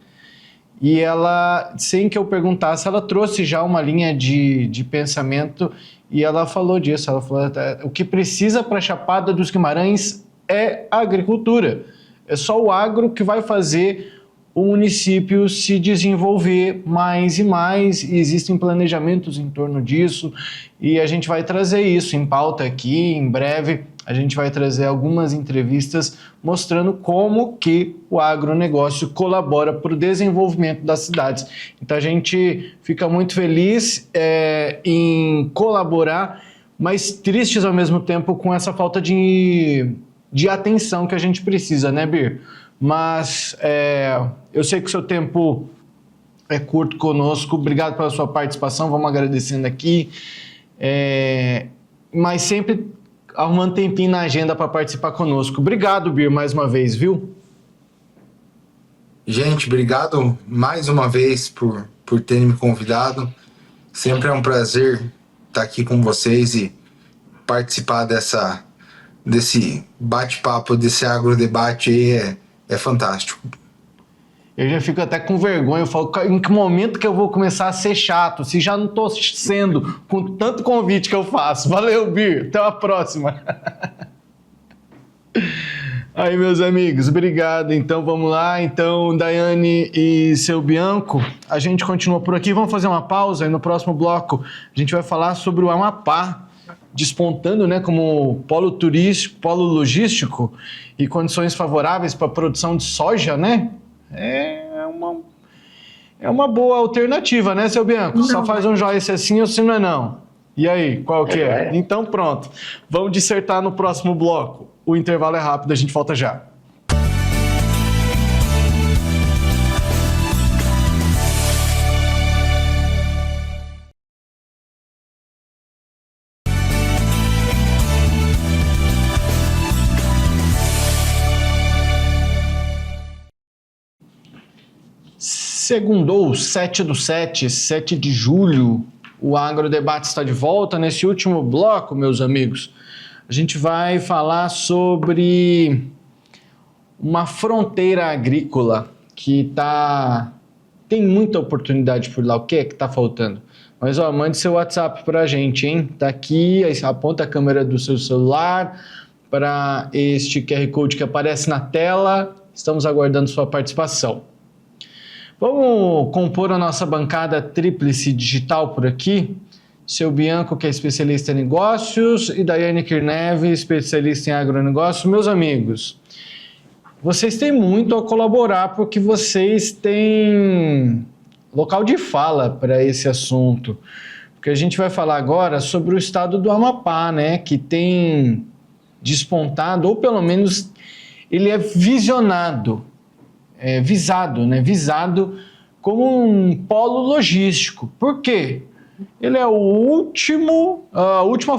E ela, sem que eu perguntasse, ela trouxe já uma linha de pensamento, e ela falou disso. Ela falou: o que precisa para a Chapada dos Guimarães é a agricultura. É só o agro que vai fazer o município se desenvolver mais e mais, e existem planejamentos em torno disso, e a gente vai trazer isso em pauta aqui. Em breve a gente vai trazer algumas entrevistas mostrando como que o agronegócio colabora para o desenvolvimento das cidades. Então a gente fica muito feliz em colaborar, mas tristes ao mesmo tempo com essa falta de atenção que a gente precisa, né, Bir? Mas eu sei que o seu tempo é curto conosco. Obrigado pela sua participação, vamos agradecendo aqui. Mas sempre arrumando tempinho na agenda para participar conosco. Obrigado, Bir, mais uma vez, viu? Gente, obrigado mais uma vez por terem me convidado. Sempre é um prazer estar aqui com vocês e participar desse bate-papo, desse agrodebate aí. É fantástico. Eu já fico até com vergonha, eu falo, em que momento que eu vou começar a ser chato, se já não estou sendo, com tanto convite que eu faço. Valeu, Bir, até a próxima. Aí, meus amigos, obrigado. Então, vamos lá. Então, Daiane e seu Bianco, a gente continua por aqui. Vamos fazer uma pausa e no próximo bloco a gente vai falar sobre o Amapá, despontando, né, como polo turístico, polo logístico e condições favoráveis para a produção de soja, né? É uma boa alternativa, né, seu Bianco? Não. Só faz um joinha se é sim ou se não é não. E aí, qual que é? Então pronto, vamos dissertar no próximo bloco. O intervalo é rápido, a gente volta já. Segundou, 7 de julho, o Agrodebate está de volta. Nesse último bloco, meus amigos, a gente vai falar sobre uma fronteira agrícola que tem muita oportunidade por lá. O que é que está faltando? Mas, mande seu WhatsApp para a gente, hein? Tá aqui, aí aponta a câmera do seu celular para este QR Code que aparece na tela. Estamos aguardando sua participação. Vamos compor a nossa bancada tríplice digital por aqui. Seu Bianco, que é especialista em negócios, e Daiane Kirnev, especialista em agronegócio. Meus amigos, vocês têm muito a colaborar porque vocês têm local de fala para esse assunto. Porque a gente vai falar agora sobre o estado do Amapá, né, que tem despontado, ou pelo menos ele é visado como um polo logístico. Por quê? Ele é a última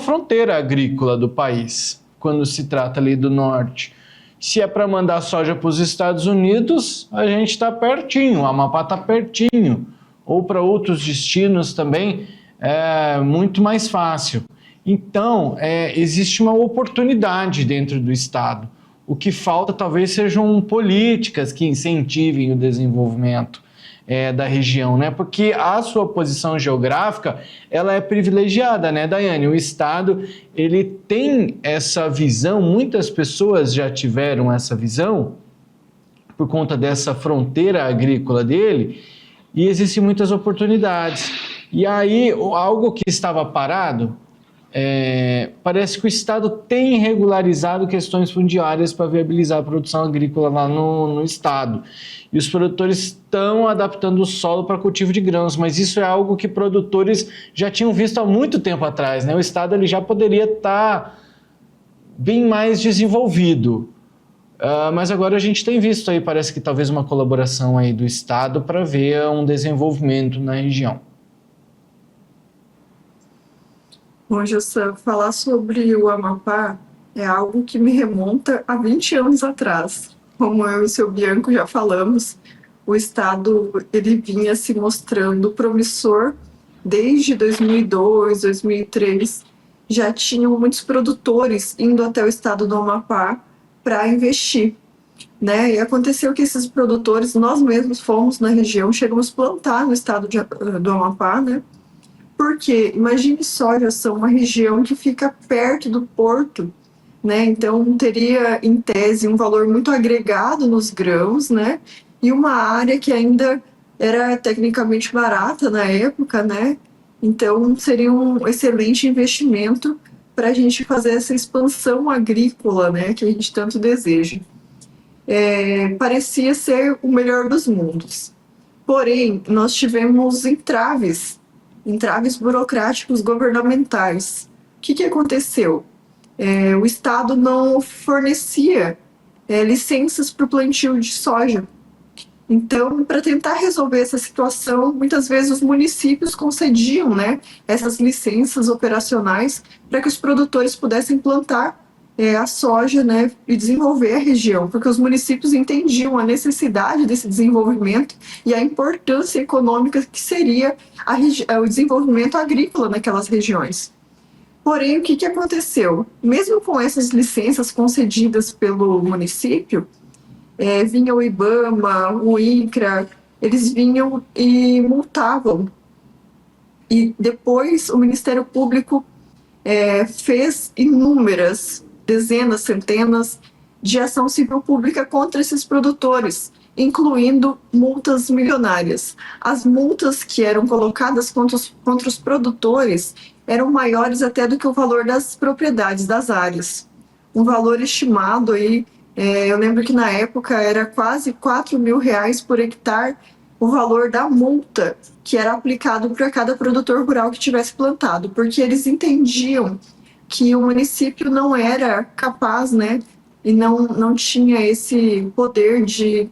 fronteira agrícola do país, quando se trata ali do norte. Se é para mandar soja para os Estados Unidos, a gente está pertinho, o Amapá está pertinho. Ou para outros destinos também, é muito mais fácil. Então, existe uma oportunidade dentro do estado. O que falta talvez sejam políticas que incentivem o desenvolvimento da região, né? Porque a sua posição geográfica, ela é privilegiada, né, Daiane? O estado, ele tem essa visão, muitas pessoas já tiveram essa visão por conta dessa fronteira agrícola dele, e existem muitas oportunidades. E aí, algo que estava parado, parece que o Estado tem regularizado questões fundiárias para viabilizar a produção agrícola lá no Estado. E os produtores estão adaptando o solo para cultivo de grãos, mas isso é algo que produtores já tinham visto há muito tempo atrás, né? O Estado ele já poderia estar bem mais desenvolvido. Mas agora a gente tem visto aí, parece que talvez uma colaboração aí do Estado para ver um desenvolvimento na região. Bom, Jossam, falar sobre o Amapá é algo que me remonta a 20 anos atrás. Como eu e o seu Bianco já falamos, o estado ele vinha se mostrando promissor desde 2002, 2003. Já tinham muitos produtores indo até o estado do Amapá para investir, né? E aconteceu que esses produtores, nós mesmos fomos na região, chegamos a plantar no estado do Amapá, né? Porque, imagine só, já são uma região que fica perto do porto, né? Então, teria, em tese, um valor muito agregado nos grãos, né? E uma área que ainda era tecnicamente barata na época, né? Então, seria um excelente investimento para a gente fazer essa expansão agrícola, né? Que a gente tanto deseja. Parecia ser o melhor dos mundos. Porém, nós tivemos entraves burocráticos governamentais. O que aconteceu? O Estado não fornecia licenças para o plantio de soja. Então, para tentar resolver essa situação, muitas vezes os municípios concediam, né, essas licenças operacionais para que os produtores pudessem plantar a soja, né, e desenvolver a região, porque os municípios entendiam a necessidade desse desenvolvimento e a importância econômica que seria o desenvolvimento agrícola naquelas regiões. Porém, o que aconteceu? Mesmo com essas licenças concedidas pelo município, vinha o IBAMA, o INCRA, eles vinham e multavam. E depois o Ministério Público fez inúmeras, dezenas, centenas de ação civil pública contra esses produtores, incluindo multas milionárias. As multas que eram colocadas contra os produtores eram maiores até do que o valor das propriedades, das áreas. Um valor estimado aí, eu lembro que na época era quase R$ 4.000 por hectare o valor da multa que era aplicado para cada produtor rural que tivesse plantado, porque eles entendiam que o município não era capaz, né, e não tinha esse poder de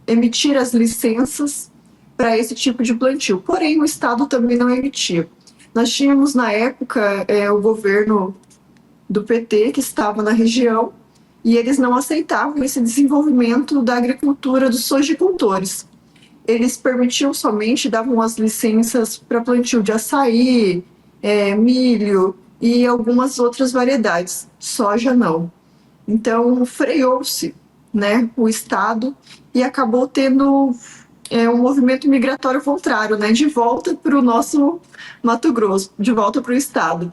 emitir as licenças para esse tipo de plantio. Porém, o Estado também não emitia. Nós tínhamos, na época, o governo do PT que estava na região e eles não aceitavam esse desenvolvimento da agricultura dos sojicultores. Eles permitiam somente, davam as licenças para plantio de açaí, milho e algumas outras variedades, soja não. Então, freou-se, né, o Estado e acabou tendo um movimento migratório contrário, né, de volta para o nosso Mato Grosso, de volta para o Estado.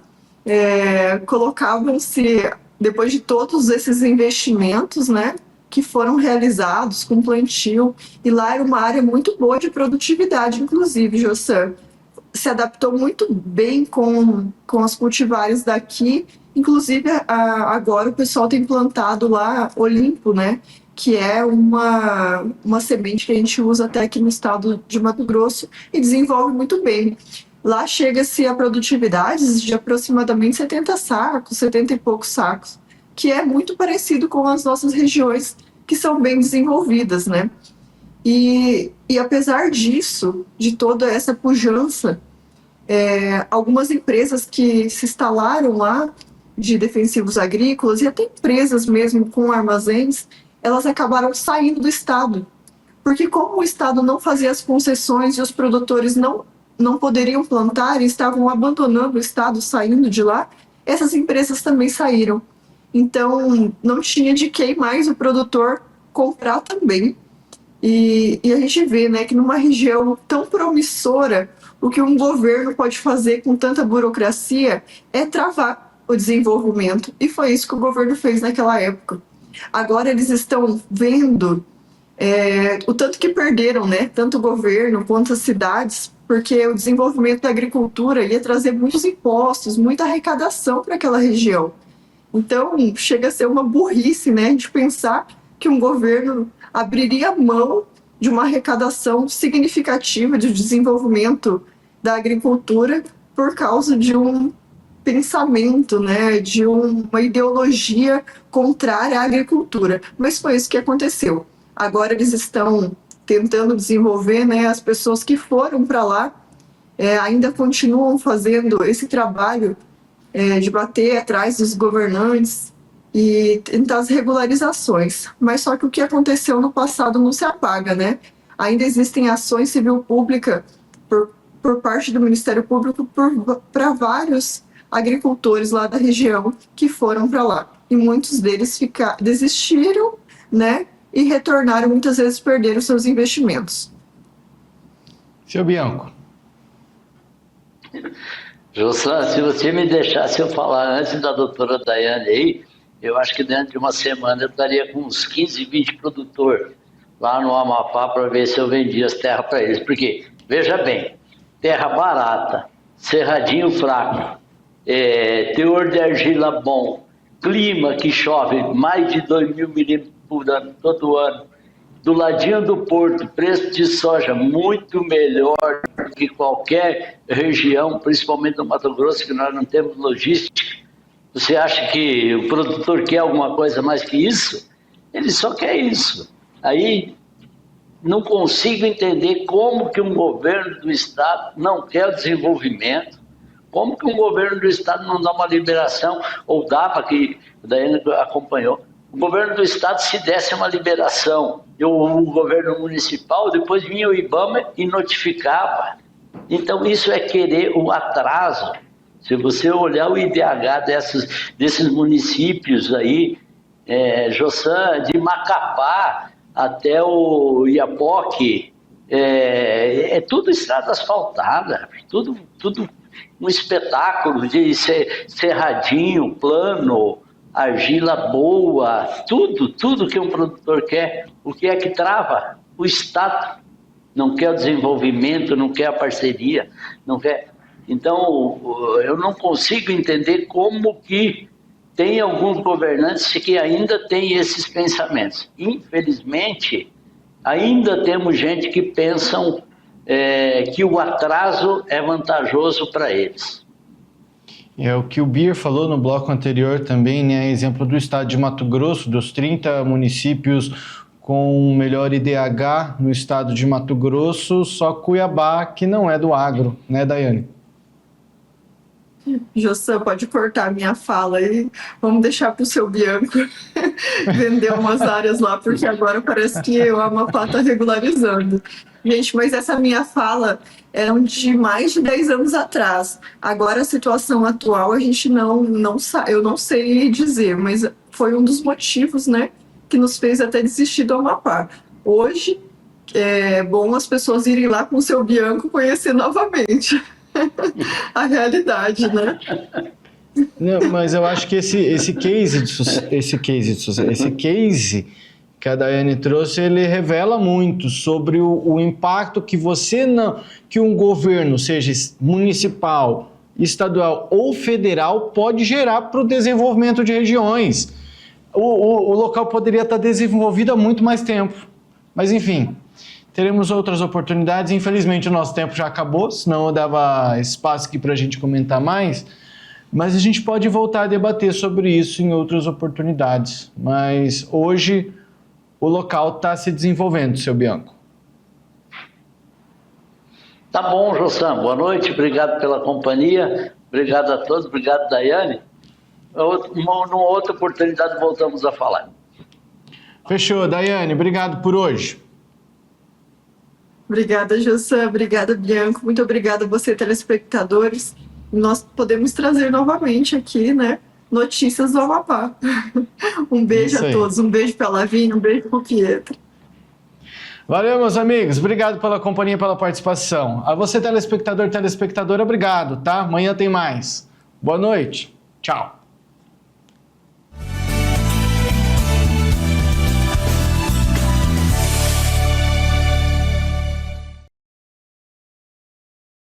Colocavam-se, depois de todos esses investimentos, né, que foram realizados com plantio, e lá era uma área muito boa de produtividade, inclusive, Jossan. Se adaptou muito bem com as cultivares daqui, inclusive agora o pessoal tem plantado lá Olimpo, né, que é uma semente que a gente usa até aqui no estado de Mato Grosso e desenvolve muito bem. Lá chega-se a produtividades de aproximadamente 70 sacos, 70 e poucos sacos, que é muito parecido com as nossas regiões que são bem desenvolvidas, né? E apesar disso, de toda essa pujança, algumas empresas que se instalaram lá de defensivos agrícolas e até empresas mesmo com armazéns, elas acabaram saindo do estado. Porque como o estado não fazia as concessões e os produtores não poderiam plantar e estavam abandonando o estado, saindo de lá, essas empresas também saíram. Então, não tinha de quem mais o produtor comprar também. E a gente vê, né, que numa região tão promissora, o que um governo pode fazer com tanta burocracia é travar o desenvolvimento. E foi isso que o governo fez naquela época. Agora eles estão vendo o tanto que perderam, né, tanto o governo quanto as cidades, porque o desenvolvimento da agricultura ia trazer muitos impostos, muita arrecadação para aquela região. Então, chega a ser uma burrice, né, de pensar que um governo abriria mão de uma arrecadação significativa de desenvolvimento da agricultura por causa de um pensamento, né, de uma ideologia contrária à agricultura. Mas foi isso que aconteceu. Agora eles estão tentando desenvolver, né, as pessoas que foram para lá ainda continuam fazendo esse trabalho de bater atrás dos governantes e tentar as regularizações. Mas só que o que aconteceu no passado não se apaga, né? Ainda existem ações civil pública por parte do Ministério Público para vários agricultores lá da região que foram para lá. E muitos deles desistiram, né? E retornaram, muitas vezes perderam seus investimentos. Seu Bianco. Jossan, se você me deixasse eu falar antes da doutora Daiane aí, eu acho que dentro de uma semana eu estaria com uns 15, 20 produtores lá no Amapá para ver se eu vendia as terras para eles. Porque, veja bem, terra barata, cerradinho fraco, teor de argila bom, clima que chove mais de 2.000 milímetros por ano, todo ano, do ladinho do porto, preço de soja muito melhor do que qualquer região, principalmente no Mato Grosso, que nós não temos logística. Você acha que o produtor quer alguma coisa mais que isso? Ele só quer isso. Aí não consigo entender como que um governo do estado não quer o desenvolvimento, como que um governo do estado não dá uma liberação, ou dava, que o Daiane acompanhou. O governo do estado, se desse uma liberação, o governo municipal, depois vinha o IBAMA e notificava. Então isso é querer o atraso. Se você olhar o IDH desses municípios aí, Jossan, de Macapá, até o Iapoque, é tudo estrada asfaltada, tudo um espetáculo de cerradinho, plano, argila boa, tudo que um produtor quer. O que é que trava? O Estado. Não quer o desenvolvimento, não quer a parceria, não quer. Então, eu não consigo entender como que tem alguns governantes que ainda têm esses pensamentos. Infelizmente, ainda temos gente que pensam que o atraso é vantajoso para eles. É o que o Bier falou no bloco anterior também, né? Exemplo do estado de Mato Grosso, dos 30 municípios com melhor IDH no estado de Mato Grosso, só Cuiabá, que não é do agro, né, Daiane? Jossan, pode cortar a minha fala aí. Vamos deixar para o seu Bianco vender umas áreas lá, porque agora parece que o Amapá está regularizando. Gente, mas essa minha fala é de mais de 10 anos atrás. Agora, a situação atual, a gente eu não sei dizer, mas foi um dos motivos, né, que nos fez até desistir do Amapá. Hoje, é bom as pessoas irem lá com o seu Bianco conhecer novamente a realidade, né? Não, mas eu acho que esse case que a Daiane trouxe, ele revela muito sobre o impacto que um governo, seja municipal, estadual ou federal, pode gerar para o desenvolvimento de regiões. O local poderia estar desenvolvido há muito mais tempo. Mas, enfim, teremos outras oportunidades. Infelizmente, o nosso tempo já acabou, senão eu dava espaço aqui para a gente comentar mais. Mas a gente pode voltar a debater sobre isso em outras oportunidades. Mas hoje o local está se desenvolvendo, seu Bianco. Tá bom, Jossan. Boa noite, obrigado pela companhia. Obrigado a todos, obrigado, Daiane. Numa outra oportunidade voltamos a falar. Fechou, Daiane. Obrigado por hoje. Obrigada, Jossan. Obrigada, Bianco. Muito obrigada a você, telespectadores. Nós podemos trazer novamente aqui, né, notícias do Amapá. Um beijo a todos. Um beijo para a Lavínia, um beijo para o Pietro. Valeu, meus amigos. Obrigado pela companhia e pela participação. A você, telespectador e telespectadora, obrigado, tá? Amanhã tem mais. Boa noite. Tchau.